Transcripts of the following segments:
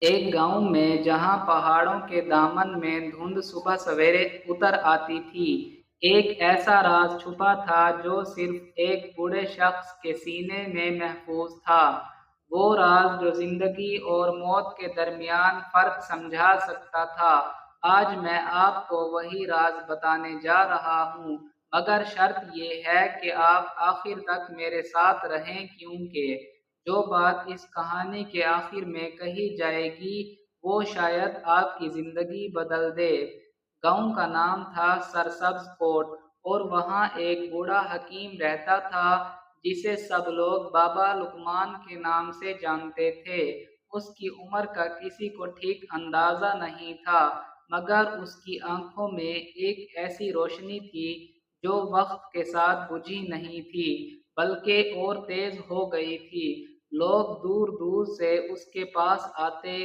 ایک گاؤں میں جہاں پہاڑوں کے دامن میں دھند صبح سویرے اتر آتی تھی، ایک ایسا راز چھپا تھا جو صرف ایک بوڑھے شخص کے سینے میں محفوظ تھا۔ وہ راز جو زندگی اور موت کے درمیان فرق سمجھا سکتا تھا۔ آج میں آپ کو وہی راز بتانے جا رہا ہوں، مگر شرط یہ ہے کہ آپ آخر تک میرے ساتھ رہیں، کیونکہ جو بات اس کہانی کے آخر میں کہی جائے گی وہ شاید آپ کی زندگی بدل دے۔ گاؤں کا نام تھا سرسبز کوٹ، اور وہاں ایک بوڑھا حکیم رہتا تھا جسے سب لوگ بابا لقمان کے نام سے جانتے تھے۔ اس کی عمر کا کسی کو ٹھیک اندازہ نہیں تھا، مگر اس کی آنکھوں میں ایک ایسی روشنی تھی جو وقت کے ساتھ بجھی نہیں تھی بلکہ اور تیز ہو گئی تھی۔ لوگ دور دور سے اس کے پاس آتے،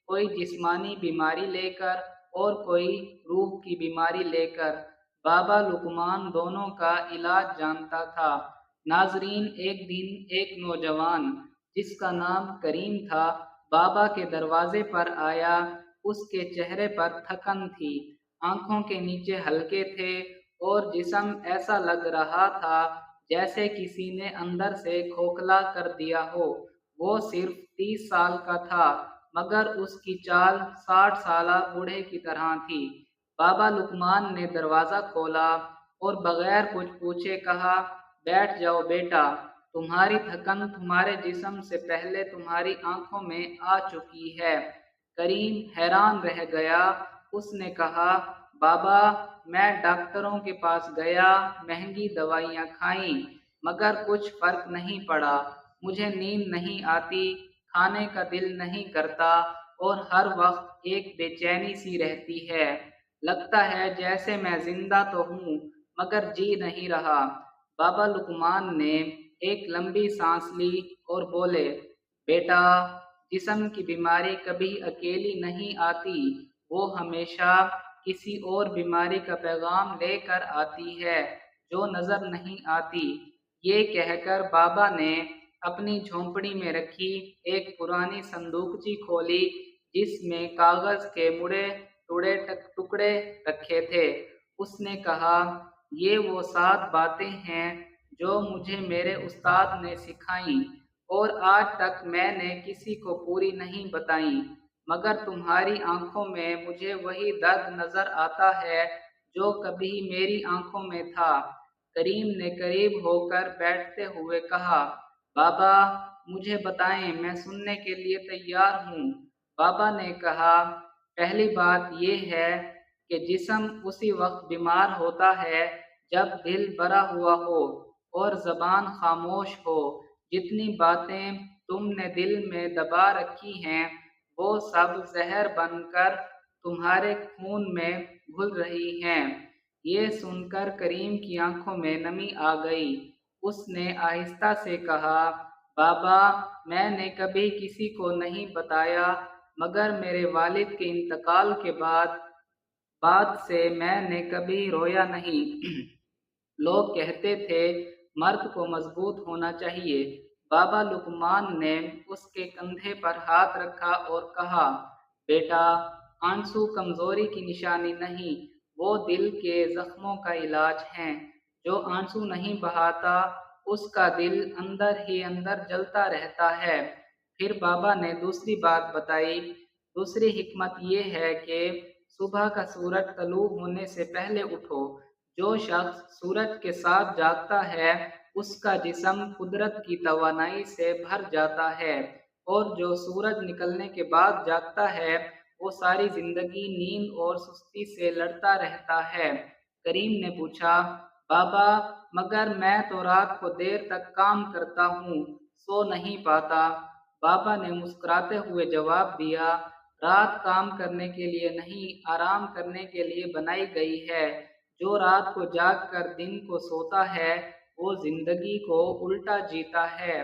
کوئی جسمانی بیماری لے کر اور کوئی روح کی بیماری لے کر۔ بابا لقمان دونوں کا علاج جانتا تھا۔ ناظرین، ایک دن ایک نوجوان جس کا نام کریم تھا بابا کے دروازے پر آیا۔ اس کے چہرے پر تھکن تھی، آنکھوں کے نیچے ہلکے تھے اور جسم ایسا لگ رہا تھا جیسے کسی نے اندر سے کھوکھلا کر دیا ہو۔ وہ صرف 30 سال کا تھا، مگر اس کی چال 60 سالہ بوڑھے کی طرح تھی۔ بابا لقمان نے دروازہ کھولا اور بغیر کچھ پوچھے کہا، بیٹھ جاؤ بیٹا، تمہاری تھکن تمہارے جسم سے پہلے تمہاری آنکھوں میں آ چکی ہے۔ کریم حیران رہ گیا۔ اس نے کہا، بابا، میں ڈاکٹروں کے پاس گیا، مہنگی دوائیاں کھائیں، مگر کچھ فرق نہیں پڑا۔ مجھے نیند نہیں آتی، کھانے کا دل نہیں کرتا اور ہر وقت ایک بے چینی سی رہتی ہے۔ لگتا ہے جیسے میں زندہ تو ہوں مگر جی نہیں رہا۔ بابا لقمان نے ایک لمبی سانس لی اور بولے، بیٹا، جسم کی بیماری کبھی اکیلی نہیں آتی، وہ ہمیشہ کسی اور بیماری کا پیغام لے کر آتی ہے جو نظر نہیں آتی۔ یہ کہہ کر بابا نے اپنی جھونپڑی میں رکھی ایک پرانی صندوقچی کھولی جس میں کاغذ کے مڑے ٹکڑے رکھے تھے۔ اس نے کہا، یہ وہ 7 باتیں ہیں جو مجھے میرے استاد نے سکھائیں اور آج تک میں نے کسی کو پوری نہیں بتائیں، مگر تمہاری آنکھوں میں مجھے وہی درد نظر آتا ہے جو کبھی میری آنکھوں میں تھا۔ کریم نے قریب ہو کر بیٹھتے ہوئے کہا، بابا، مجھے بتائیں، میں سننے کے لیے تیار ہوں۔ بابا نے کہا، پہلی بات یہ ہے کہ جسم اسی وقت بیمار ہوتا ہے جب دل بھرا ہوا ہو اور زبان خاموش ہو۔ جتنی باتیں تم نے دل میں دبا رکھی ہیں وہ سب زہر بن کر تمہارے خون میں گھل رہی ہیں۔ یہ سن کر کریم کی آنکھوں میں نمی آ گئی۔ اس نے آہستہ سے کہا، بابا، میں نے کبھی کسی کو نہیں بتایا، مگر میرے والد کے انتقال کے بعد سے میں نے کبھی رویا نہیں۔ لوگ کہتے تھے مرد کو مضبوط ہونا چاہیے۔ بابا لقمان نے اس کے کندھے پر ہاتھ رکھا اور کہا، بیٹا، آنسو کمزوری کی نشانی نہیں، وہ دل کے زخموں کا علاج ہیں۔ جو آنسو نہیں بہاتا اس کا دل اندر ہی اندر جلتا رہتا ہے۔ پھر بابا نے دوسری بات بتائی، دوسری حکمت یہ ہے کہ صبح کا سورج طلوع ہونے سے پہلے اٹھو۔ جو شخص سورج کے ساتھ جاگتا ہے اس کا جسم قدرت کی توانائی سے بھر جاتا ہے، اور جو سورج نکلنے کے بعد جاگتا ہے وہ ساری زندگی نیند اور سستی سے لڑتا رہتا ہے۔ کریم نے پوچھا، بابا، مگر میں تو رات کو دیر تک کام کرتا ہوں، سو نہیں پاتا۔ بابا نے مسکراتے ہوئے جواب دیا، رات کام کرنے کے لیے نہیں، آرام کرنے کے لیے بنائی گئی ہے۔ جو رات کو جاگ کر دن کو سوتا ہے وہ زندگی کو الٹا جیتا ہے۔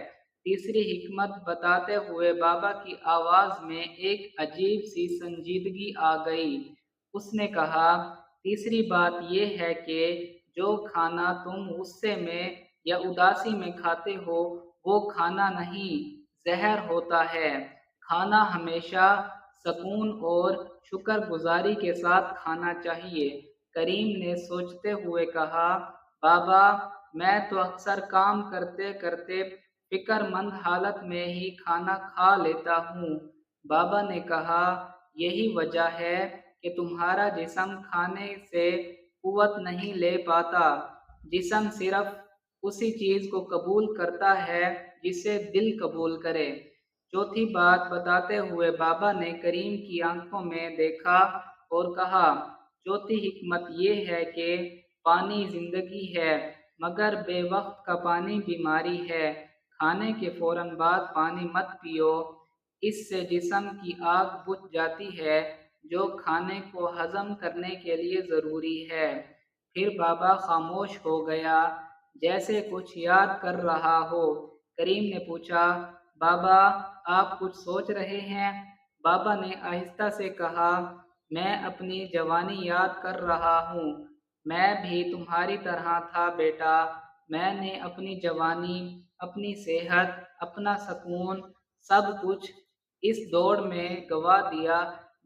تیسری حکمت بتاتے ہوئے بابا کی آواز میں ایک عجیب سی سنجیدگی آ گئی۔ اس نے کہا، تیسری بات یہ ہے کہ جو کھانا تم غصے میں یا اداسی میں کھاتے ہو وہ کھانا نہیں، زہر ہوتا ہے۔ کھانا ہمیشہ سکون اور شکر گزاری کے ساتھ کھانا چاہیے۔ کریم نے سوچتے ہوئے کہا، بابا میں تو اکثر کام کرتے کرتے فکر مند حالت میں ہی کھانا کھا لیتا ہوں۔ بابا نے کہا، یہی وجہ ہے کہ تمہارا جسم کھانے سے قوت نہیں لے پاتا۔ جسم صرف اسی چیز کو قبول کرتا ہے جسے دل قبول کرے۔ چوتھی بات بتاتے ہوئے بابا نے کریم کی آنکھوں میں دیکھا اور کہا، چوتھی حکمت یہ ہے کہ پانی زندگی ہے، مگر بے وقت کا پانی بیماری ہے۔ کھانے کے فوراً بعد پانی مت پیو، اس سے جسم کی آگ بجھ جاتی ہے جو کھانے کو ہضم کرنے کے لیے ضروری ہے۔ پھر بابا خاموش ہو گیا، جیسے کچھ یاد کر رہا ہو۔ کریم نے پوچھا، بابا آپ کچھ سوچ رہے ہیں؟ بابا نے آہستہ سے کہا، میں اپنی جوانی یاد کر رہا ہوں۔ میں بھی تمہاری طرح تھا بیٹا۔ میں نے اپنی جوانی، اپنی صحت، اپنا سکون، سب کچھ اس دوڑ میں گنوا دیا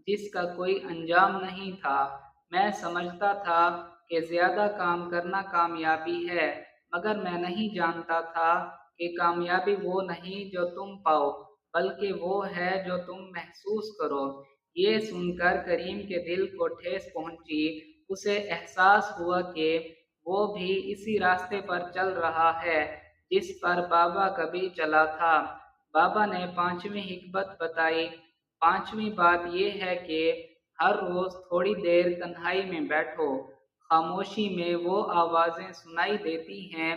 جس کا کوئی انجام نہیں تھا۔ میں سمجھتا تھا کہ زیادہ کام کرنا کامیابی ہے، مگر میں نہیں جانتا تھا کہ کامیابی وہ نہیں جو تم پاؤ، بلکہ وہ ہے جو تم محسوس کرو۔ یہ سن کر کریم کے دل کو ٹھیس پہنچی۔ اسے احساس ہوا کہ وہ بھی اسی راستے پر چل رہا ہے جس پر بابا کبھی چلا تھا۔ بابا نے پانچویں حکمت بتائی۔ پانچویں بات یہ ہے کہ ہر روز تھوڑی دیر تنہائی میں بیٹھو۔ خاموشی میں وہ آوازیں سنائی دیتی ہیں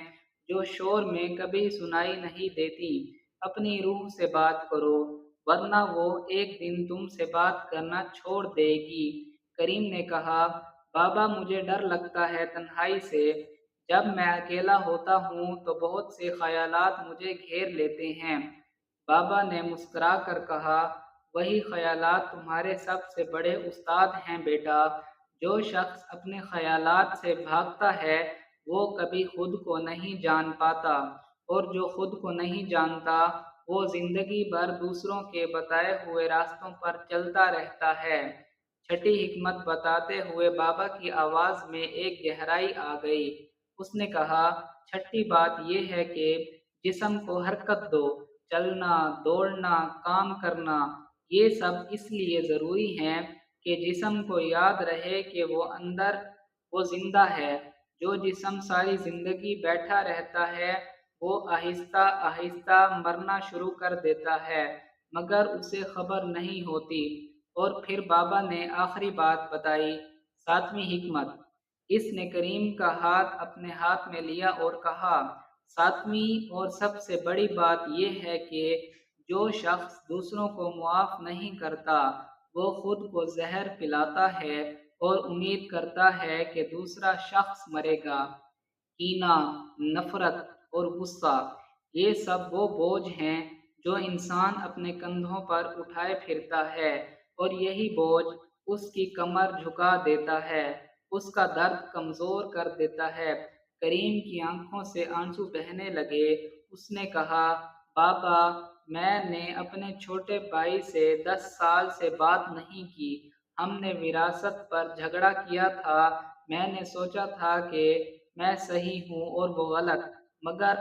جو شور میں کبھی سنائی نہیں دیتی۔ اپنی روح سے بات کرو، ورنہ وہ ایک دن تم سے بات کرنا چھوڑ دے گی۔ کریم نے کہا، بابا مجھے ڈر لگتا ہے تنہائی سے۔ جب میں اکیلا ہوتا ہوں تو بہت سے خیالات مجھے گھیر لیتے ہیں۔ بابا نے مسکرا کر کہا، وہی خیالات تمہارے سب سے بڑے استاد ہیں بیٹا۔ جو شخص اپنے خیالات سے بھاگتا ہے وہ کبھی خود کو نہیں جان پاتا، اور جو خود کو نہیں جانتا وہ زندگی بھر دوسروں کے بتائے ہوئے راستوں پر چلتا رہتا ہے۔ چھٹی حکمت بتاتے ہوئے بابا کی آواز میں ایک گہرائی آ گئی۔ اس نے کہا، چھٹی بات یہ ہے کہ جسم کو حرکت دو۔ چلنا، دوڑنا، کام کرنا، یہ سب اس لیے ضروری ہیں کہ جسم کو یاد رہے کہ وہ زندہ ہے۔ جو جسم ساری زندگی بیٹھا رہتا ہے وہ آہستہ آہستہ مرنا شروع کر دیتا ہے، مگر اسے خبر نہیں ہوتی۔ اور پھر بابا نے آخری بات بتائی، ساتویں حکمت۔ اس نے کریم کا ہاتھ اپنے ہاتھ میں لیا اور کہا، ساتویں اور سب سے بڑی بات یہ ہے کہ جو شخص دوسروں کو معاف نہیں کرتا وہ خود کو زہر پلاتا ہے اور امید کرتا ہے کہ دوسرا شخص مرے گا۔ کینہ، نفرت اور غصہ، یہ سب وہ بوجھ ہیں جو انسان اپنے کندھوں پر اٹھائے پھرتا ہے، اور یہی بوجھ اس کی کمر جھکا دیتا ہے، اس کا درد کمزور کر دیتا ہے۔ کریم کی آنکھوں سے آنسو بہنے لگے۔ اس نے کہا، بابا میں نے اپنے چھوٹے بھائی سے 10 سال سے بات نہیں کی۔ ہم نے وراثت پر جھگڑا کیا تھا۔ میں نے سوچا تھا کہ میں صحیح ہوں اور وہ غلط، مگر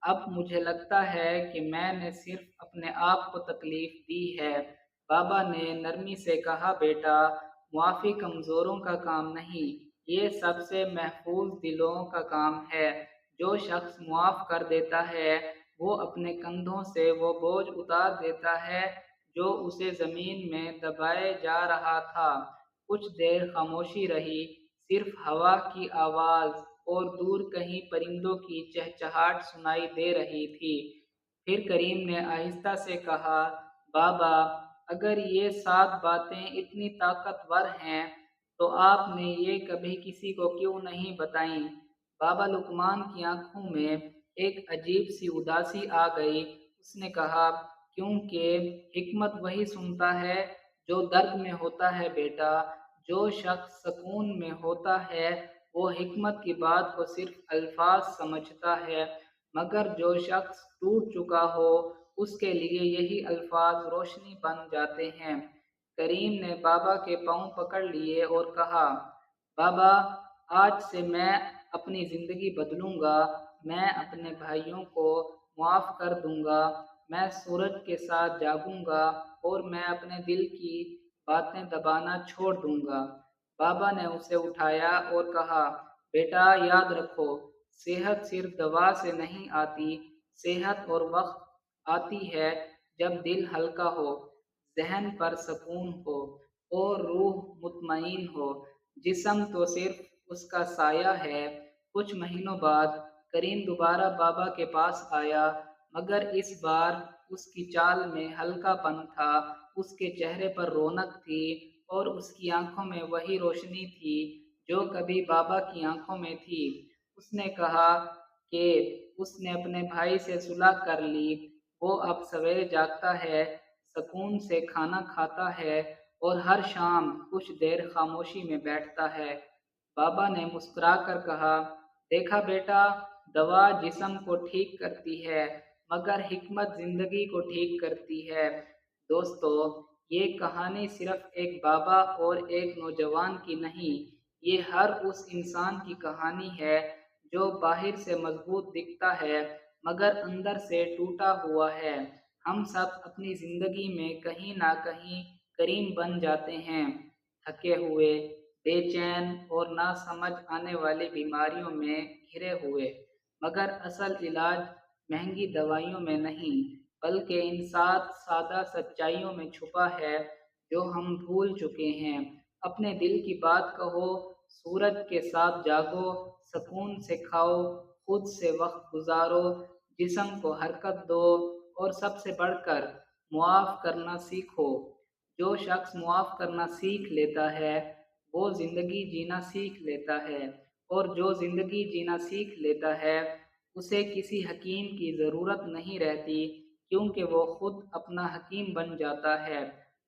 اب مجھے لگتا ہے کہ میں نے صرف اپنے آپ کو تکلیف دی ہے۔ بابا نے نرمی سے کہا، بیٹا معافی کمزوروں کا کام نہیں، یہ سب سے محفوظ دلوں کا کام ہے۔ جو شخص معاف کر دیتا ہے وہ اپنے کندھوں سے وہ بوجھ اتار دیتا ہے جو اسے زمین میں دبائے جا رہا تھا۔ کچھ دیر خاموشی رہی، صرف ہوا کی آواز اور دور کہیں پرندوں کی چہچہاہٹ سنائی دے رہی تھی۔ پھر کریم نے آہستہ سے کہا، بابا اگر یہ 7 باتیں اتنی طاقتور ہیں تو آپ نے یہ کبھی کسی کو کیوں نہیں بتائیں؟ بابا لقمان کی آنکھوں میں ایک عجیب سی اداسی آ گئی۔ اس نے کہا، کیونکہ حکمت وہی سنتا ہے جو درد میں ہوتا ہے بیٹا۔ جو شخص سکون میں ہوتا ہے وہ حکمت کی بات کو صرف الفاظ سمجھتا ہے، مگر جو شخص ٹوٹ چکا ہو اس کے لیے یہی الفاظ روشنی بن جاتے ہیں۔ کریم نے بابا کے پاؤں پکڑ لیے اور کہا، بابا، آج سے میں اپنی زندگی بدلوں گا، میں اپنے بھائیوں کو معاف کر دوں گا، میں سورج کے ساتھ جاگوں گا اور میں اپنے دل کی باتیں دبانا چھوڑ دوں گا۔ بابا نے اسے اٹھایا اور کہا، بیٹا یاد رکھو، صحت صرف دوا سے نہیں آتی، صحت اور وقت آتی ہے جب دل ہلکا ہو، ذہن پر سکون ہو اور روح مطمئن ہو۔ جسم تو صرف اس کا سایہ ہے۔ کچھ مہینوں بعد کریم دوبارہ بابا کے پاس آیا، مگر اس بار اس کی چال میں ہلکا پن تھا، اس کے چہرے پر رونق تھی اور اس کی آنکھوں میں وہی روشنی تھی جو کبھی بابا کی آنکھوں میں تھی۔ اس نے کہا کہ اس نے اپنے بھائی سے صلح کر لی، وہ اب سویرے جاگتا ہے، سکون سے کھانا کھاتا ہے اور ہر شام کچھ دیر خاموشی میں بیٹھتا ہے۔ بابا نے مسکرا کر کہا، دیکھا بیٹا، دوا جسم کو ٹھیک کرتی ہے مگر حکمت زندگی کو ٹھیک کرتی ہے۔ دوستو، یہ کہانی صرف ایک بابا اور ایک نوجوان کی نہیں، یہ ہر اس انسان کی کہانی ہے جو باہر سے مضبوط دکھتا ہے مگر اندر سے ٹوٹا ہوا ہے۔ ہم سب اپنی زندگی میں کہیں نہ کہیں کریم بن جاتے ہیں، تھکے ہوئے، بے چین اور نہ سمجھ آنے والی بیماریوں میں گھرے ہوئے، مگر اصل علاج مہنگی دوائیوں میں نہیں بلکہ ان سادہ سچائیوں میں چھپا ہے جو ہم بھول چکے ہیں۔ اپنے دل کی بات کہو، سورج کے ساتھ جاگو، سکون سے کھاؤ، خود سے وقت گزارو، جسم کو حرکت دو اور سب سے بڑھ کر معاف کرنا سیکھو۔ جو شخص معاف کرنا سیکھ لیتا ہے وہ زندگی جینا سیکھ لیتا ہے، اور جو زندگی جینا سیکھ لیتا ہے اسے کسی حکیم کی ضرورت نہیں رہتی، کیونکہ وہ خود اپنا حکیم بن جاتا ہے۔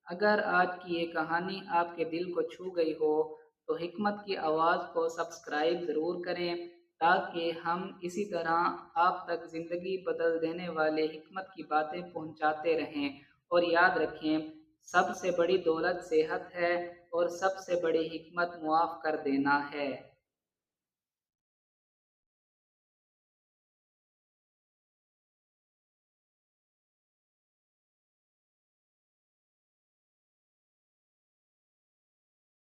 اگر آج کی یہ کہانی آپ کے دل کو چھو گئی ہو تو حکمت کی آواز کو سبسکرائب ضرور کریں، تاکہ ہم اسی طرح آپ تک زندگی بدل دینے والے حکمت کی باتیں پہنچاتے رہیں۔ اور یاد رکھیں، سب سے بڑی دولت صحت ہے اور سب سے بڑی حکمت معاف کر دینا ہے۔